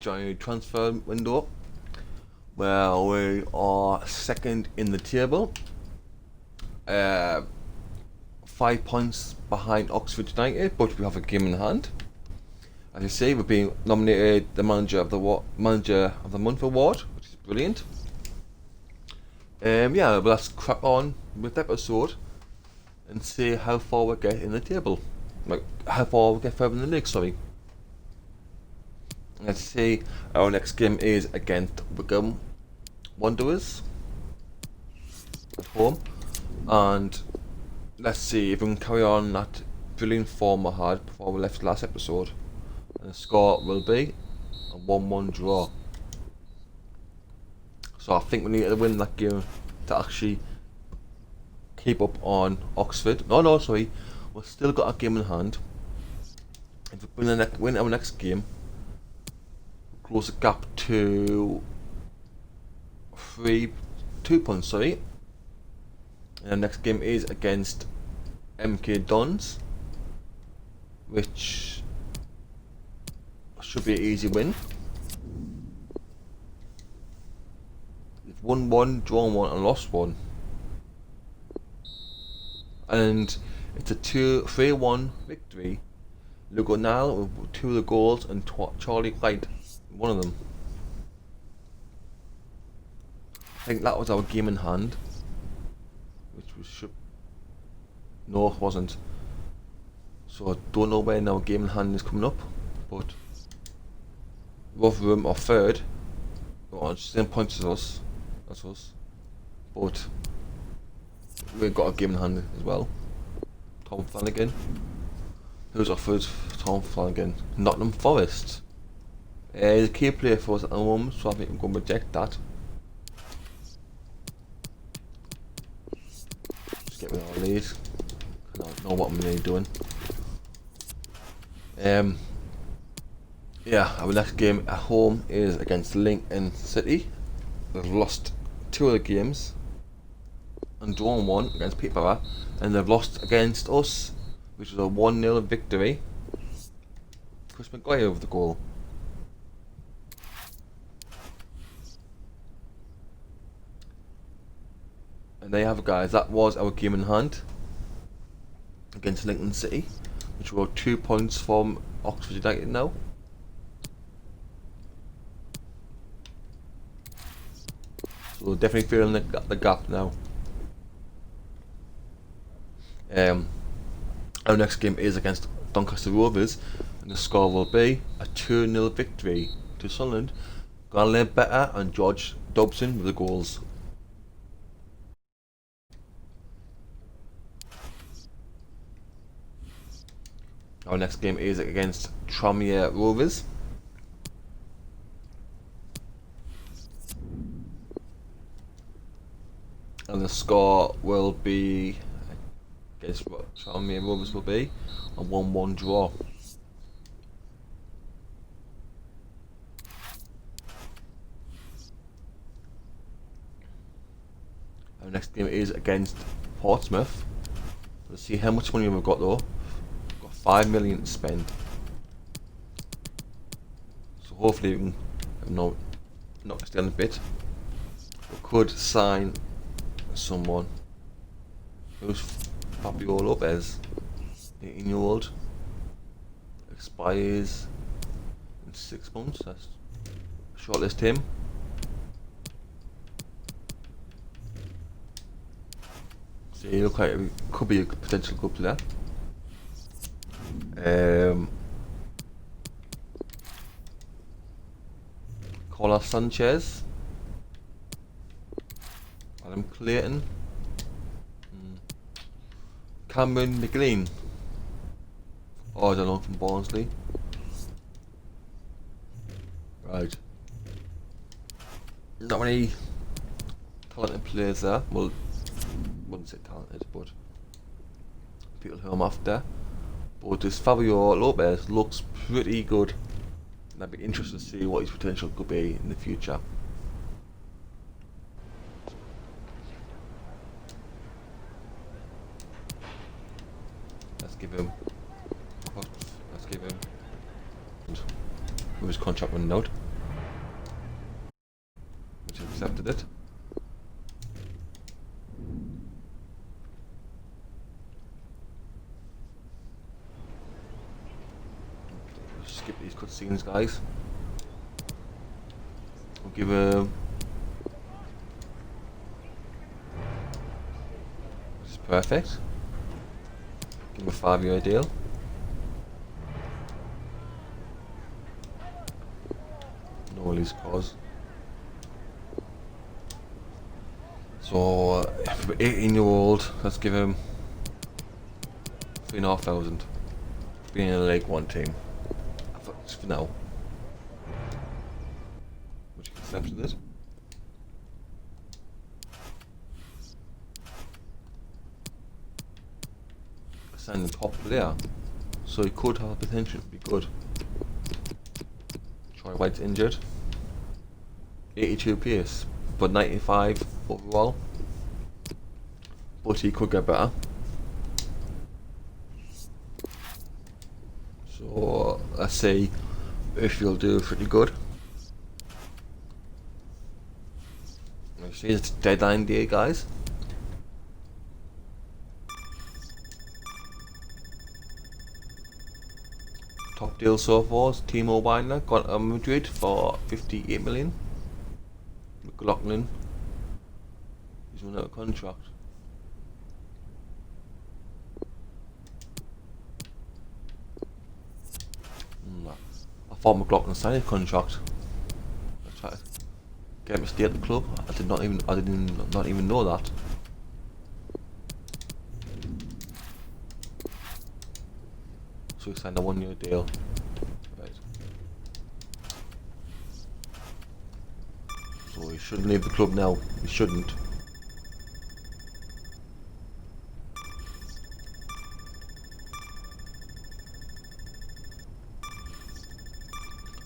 Giant transfer window where we are second in the table, 5 points behind Oxford United, but we have a game in hand. As you see, we've been nominated the manager of the month award, which is brilliant. Yeah, but let's crack on with the episode and see how far we get in the table, like how far we get further in the league. Sorry. Let's see, our next game is against Wigan Wanderers at home, and let's see if we can carry on that brilliant form I had before we left last episode. And the score will be a 1-1 draw. So I think we need to win that game to actually keep up on Oxford. No, sorry, we've still got a game in hand. If we win our next game, close the gap to 2 points, sorry. And the next game is against MK Dons, which should be an easy win. We've won 1, drawn 1 and lost 1. And it's a 3-1 victory. Leaugeone with 2 of the goals and Charlie White one of them. I think that was our game in hand, which we should. No, it wasn't. So I don't know when our game in hand is coming up, but Rotherham are third, on same points as us. That's us, but we've got a game in hand as well. Tom Flanagan. Who's offered Tom Flanagan? Nottingham Forest. He's a key player for us at the moment, so I think I'm going to reject that. Just get rid of all these. I don't know what I'm really doing. Yeah, our next game at home is against Lincoln City. They've lost 2 of the games and drawn 1 against Peterborough, and they've lost against us, which was a 1-0 victory. Chris Maguire with the goal. And there you have it, guys. That was our game in hand against Lincoln City, which were 2 points from Oxford United now. So we're definitely feeling the gap now. Our next game is against Doncaster Rovers, and the score will be a 2-0 victory to Sunderland. Glenn Better and George Dobson with the goals. Our next game is against Tranmere Rovers. And the score will be, guess what Tranmere Rovers will be, a 1-1 draw. Our next game is against Portsmouth. Let's see how much money we've got though. 5 million to spend, so hopefully we can not extend a bit. We could sign someone. Who's Fabio Lopez, 18-year-old, expires in 6 months. Let's shortlist him. So he looks like he could be a potential good player. Carlos Sanchez, Adam Clayton, Cameron McLean. Oh, I don't know, from Barnsley. Right. Not many talented players there. Well, wouldn't say talented, but people who I'm after. But this Fabio Lopez looks pretty good, and I'd be interested to see what his potential could be in the future. Let's give him with his contract running out. accepted it. Skip these cutscenes, guys. We'll give a. This is perfect. Give him a 5-year deal. No release clause. So, for 18-year-old, let's give him 3,500 for being in a League One team. Just for now. Which you accepted it. Sign the top player. So he could have potential to be good. Troy White's injured. 82 pace, but 95 overall. But he could get better. So let's see if he'll do pretty good. You see, it's deadline day, guys. Top deal so far is T-Mobile got Madrid for 58 million. McLaughlin, he's on out of contract. I thought McLaughlin signed a contract. I tried to get him to stay at the club. I did not even know that. So he signed a 1-year deal. Right. So he shouldn't leave the club now. He shouldn't.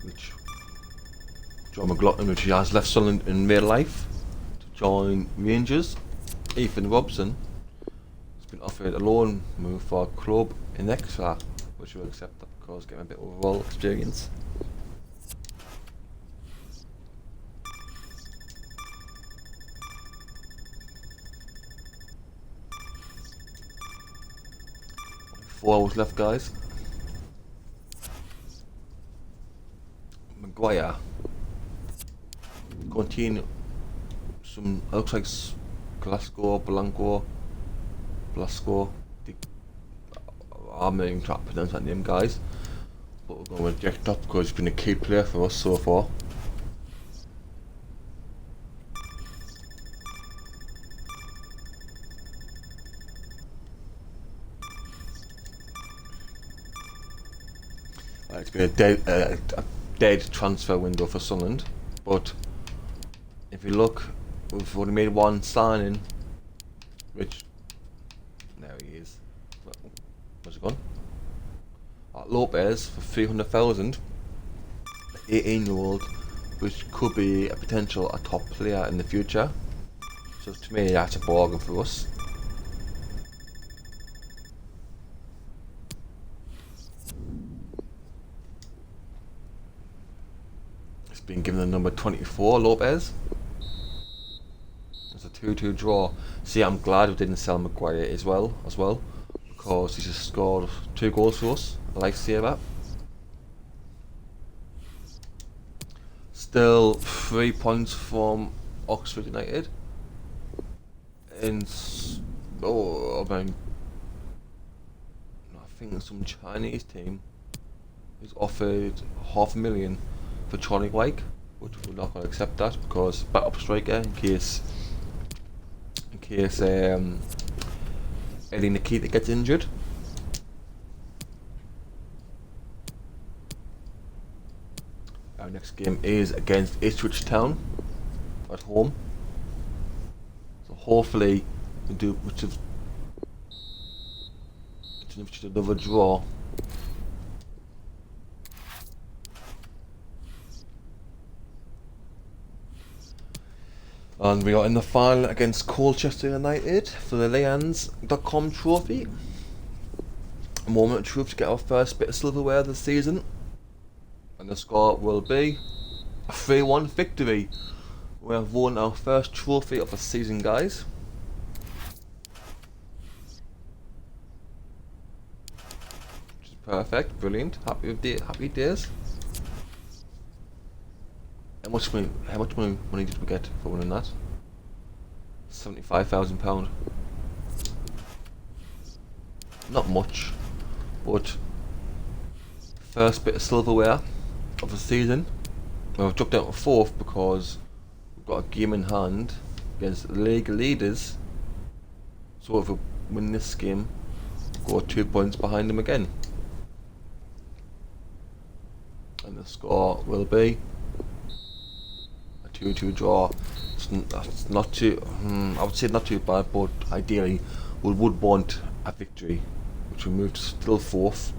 Which John McLaughlin, which he has left Sunderland in real life to join Rangers. Ethan Robson has been offered a loan move for a club in Exeter, which we'll accept that because getting a bit of overall experience. Only 4 hours left, guys. Ware contain some, looks like Blanco, Blasco. I'm not even trying to pronounce that name, guys, but we're going to reject that because he's been a key player for us so far. It's been a dead transfer window for Sunderland, but if you look, we've only made one signing, which, there he is. Where's it gone? Lopez for 300,000, 18-year-old, which could be a top player in the future. So to me, that's a bargain for us. Been given the number 24, Lopez. It's a 2-2 draw. See, I'm glad we didn't sell Maguire as well, because he's just scored 2 goals for us. I like to see that. Still 3 points from Oxford United. And I think some Chinese team is offered $500,000 for Charlie White, which we're not going to accept that because backup striker in case Eddie Nikita gets injured. Our next game is against Ipswich Town at home. So hopefully we do which is another draw. And we are in the final against Colchester United for the leaugeone trophy. A moment of truth to get our first bit of silverware this season. And the score will be a 3-1 victory We have won our first trophy of the season, guys. Which is perfect, brilliant, happy days. How much money did we get for winning that? £75,000. Not much, but first bit of silverware of the season. Well, I've dropped out to 4th because we've got a game in hand against the league leaders. So if we win this game, we'll go 2 points behind them again. And the score will be a 2-2 draw. It's not too, I would say not too bad, but ideally we would want a victory, which we moved still 4th.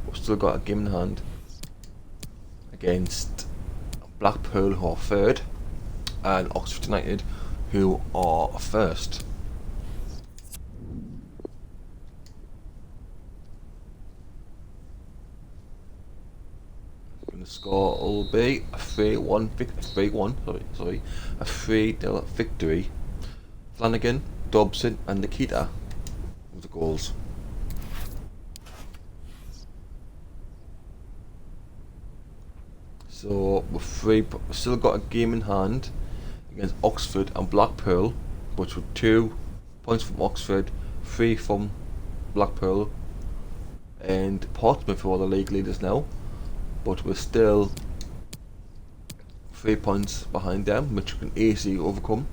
We've still got a game in hand against Blackpool, who are 3rd, and Oxford United, who are 1st. And the score will be a 3-1 victory. Flanagan, Dobson, and Nikita with the goals. So we've still got a game in hand against Oxford and Blackpool, but with 2 points from Oxford, 3 from Blackpool, and Portsmouth, who are the league leaders now, but we're still 3 points behind them, which we can easily overcome.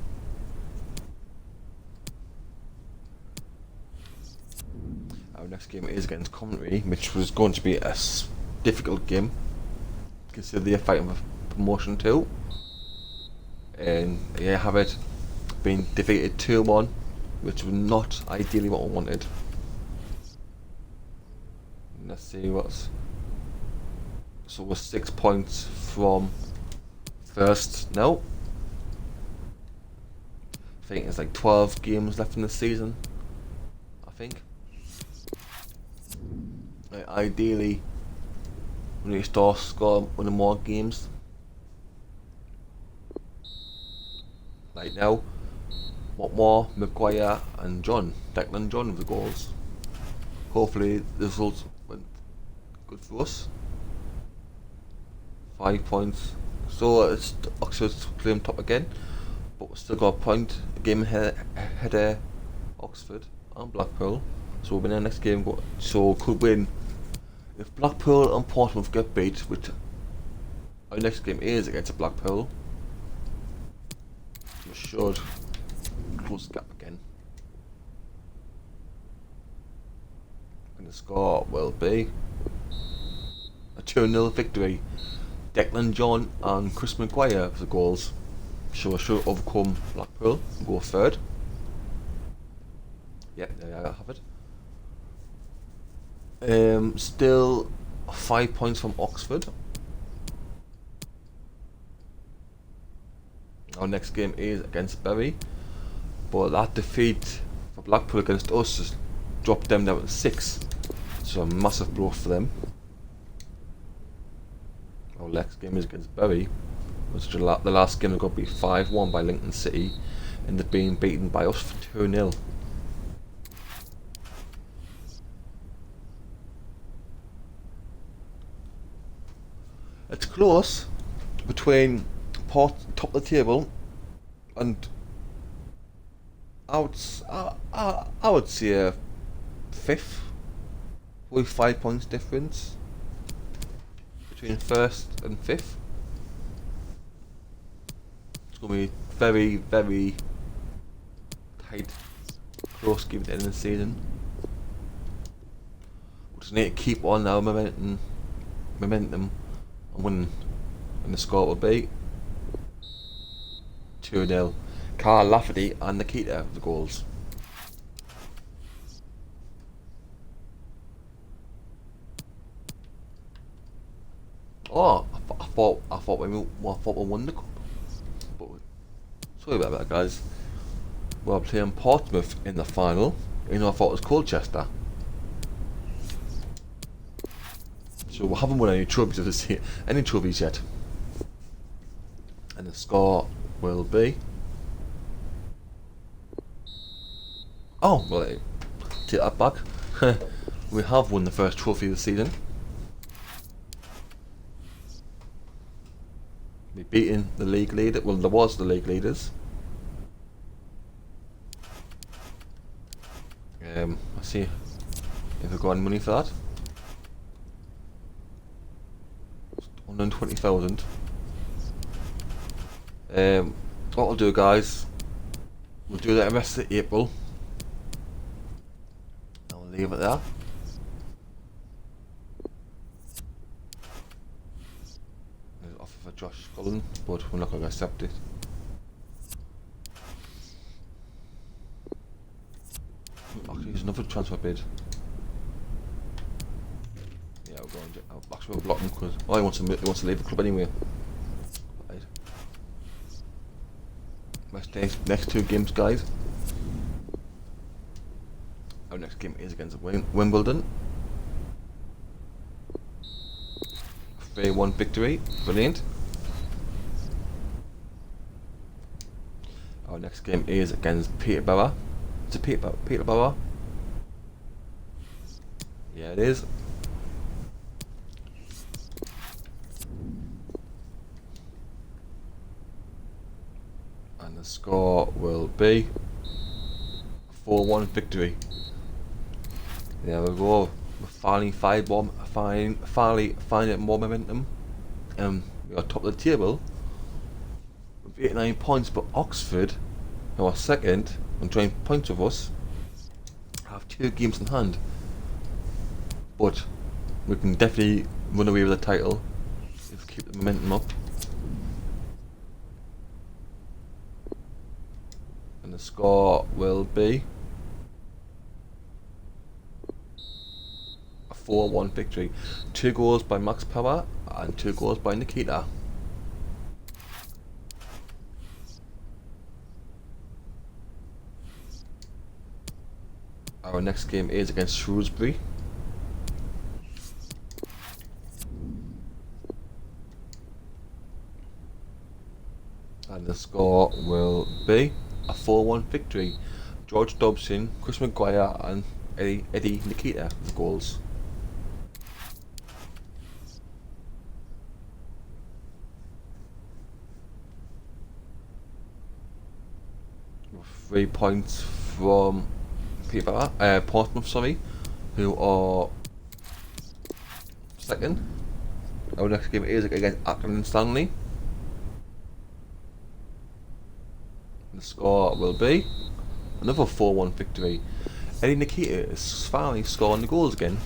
Our next game is against Coventry, which was going to be a difficult game, consider they're fighting for promotion too. And yeah, have it been defeated 2-1, which was not ideally what we wanted. Let's see what's. So we're 6 points from 1st now. I think it's like 12 games left in the season, I think. Ideally, we need to start scoring more games. Right now, Watmore, Maguire and Declan John with the goals. Hopefully the results went good for us. 5 points. So it's Oxford's claim top again, but we've still got a game ahead of Oxford and Blackpool. So we'll win our next game, so could win. If Blackpool and Portsmouth get beat, which our next game is against Blackpool, we should close the gap again. And the score will be a 2-0 victory. Declan John and Chris Maguire for the goals. So we should overcome Blackpool and go 3rd. Yep, there I have it. Still 5 points from Oxford. Our next game is against Bury, but that defeat for Blackpool against us has dropped them down to 6, so a massive blow for them. Our next game is against Bury, which the last game we got beat 5-1 by Lincoln City, and they're being beaten by us for 2-0. It's close between top of the table and I would say 5th, with 5 points difference between 1st and 5th. It's going to be very, very tight, close game at the end of the season. We just need to keep on our momentum and winning, and the score will be 2-0. Carl Lafferty and Nikita with the goals. Oh, I thought we won the cup. But sorry about that, guys. We're playing Portsmouth in the final. You know, I thought it was Colchester. So we haven't won any trophies yet. And the score will be... Oh, well, take that back. We have won the first trophy of the season. We beaten the league leader. Well, there was the league leaders. Let's see if we've got any money for that. 120,000. What we'll do, guys, we'll do the rest of April. I'll leave it there. There's an offer for Josh Cullen, but we're not going to accept it. Actually, there's another transfer bid. Yeah, we'll go and actually we'll block him because he wants to leave the club anyway. Right. Next two games, guys. Our next game is against Wimbledon. 3-1 victory, brilliant. Our next game is against Peterborough. It's a Peterborough. Yeah, it is. And the score will be 4-1 victory. There we go. We're finally finding more momentum. We are top of the table with 89 points, but Oxford, who are second and joint points with us, have 2 games in hand. But we can definitely run away with the title if we keep the momentum up. And the score will be a 4-1 victory. 2 goals by Max Power and 2 goals by Nikita. Our next game is against Shrewsbury. And the score will be a 4-1 victory. George Dobson, Chris Maguire and Eddie Nikita the goals. With 3 points from Portsmouth, sorry, who are second. Our next game is against Acton and Stanley. The score will be another 4-1 victory. Eddie Nikita is finally scoring the goals again.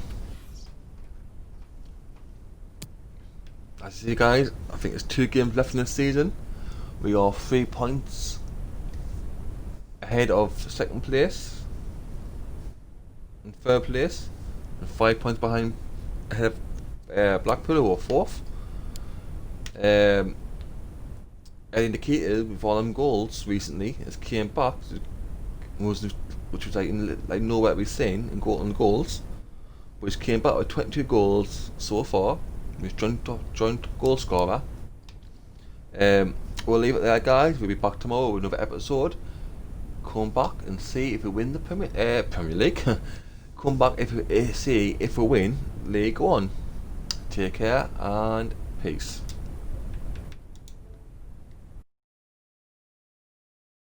As you see, guys, I think there's 2 games left in the season. We are 3 points ahead of second place and third place, and 5 points behind ahead of Blackpool, who are fourth. Eddie Nikita, with all them goals recently, has came back, which was like nowhere to be seen in goals, but he's came back with 22 goals so far. He's joint goal scorer. We'll leave it there, guys. We'll be back tomorrow with another episode. Come back and see if we win the Premier League. Come back see if we win League One. Take care and peace.